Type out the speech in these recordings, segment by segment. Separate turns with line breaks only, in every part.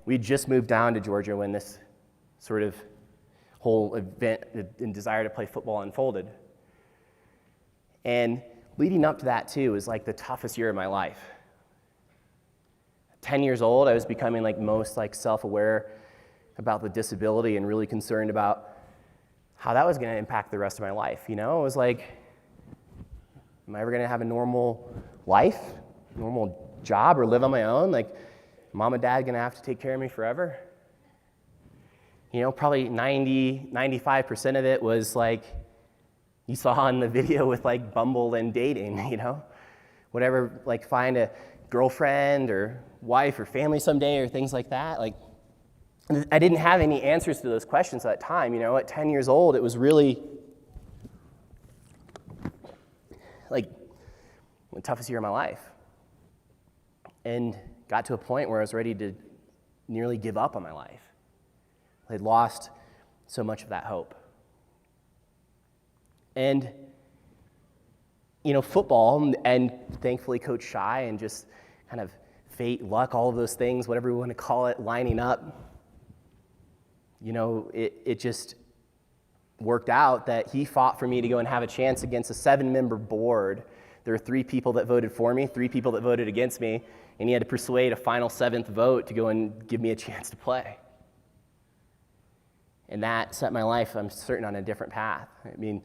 we just moved down to Georgia when this sort of whole event and desire to play football unfolded. And leading up to that too was like the toughest year of my life. 10 years old, I was becoming like most like self-aware about the disability and really concerned about how that was going to impact the rest of my life. You know, it was like, am I ever going to have a normal life, normal job, or live on my own? Like, mom and dad going to have to take care of me forever? You know, probably 95% of it was like you saw in the video with like Bumble and dating, you know? Whatever, like find a girlfriend or wife or family someday or things like that. Like, I didn't have any answers to those questions at that time. You know, at 10 years old, it was really like the toughest year of my life. And got to a point where I was ready to nearly give up on my life. I'd lost so much of that hope. And, you know, football and thankfully Coach Shy and just kind of fate, luck, all of those things, whatever we want to call it, lining up, you know, it just worked out that he fought for me to go and have a chance against a 7-member board. There were 3 people that voted for me, 3 people that voted against me, and he had to persuade a final 7th vote to go and give me a chance to play. And that set my life, I'm certain, on a different path. I mean,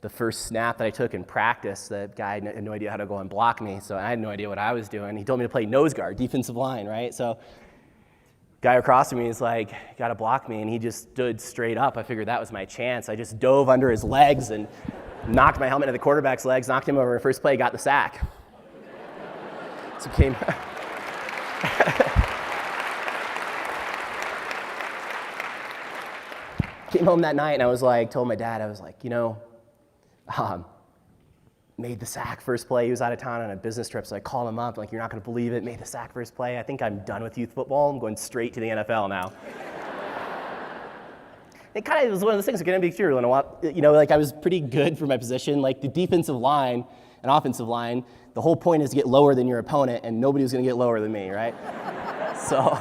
the first snap that I took in practice, the guy had no idea how to go and block me, so I had no idea what I was doing. He told me to play nose guard, defensive line, right? So guy across from me is like, got to block me, and he just stood straight up. I figured that was my chance. I just dove under his legs and knocked my helmet into the quarterback's legs, knocked him over in first play, got the sack. So came home that night, and I was like, told my dad, I was like, you know, made the sack first play. He was out of town on a business trip, so I called him up, like, you're not going to believe it, made the sack first play. I think I'm done with youth football. I'm going straight to the NFL now. It kind of was one of those things, going to be true. You know, like I was pretty good for my position. Like the defensive line and offensive line, the whole point is to get lower than your opponent, and nobody was going to get lower than me, right? So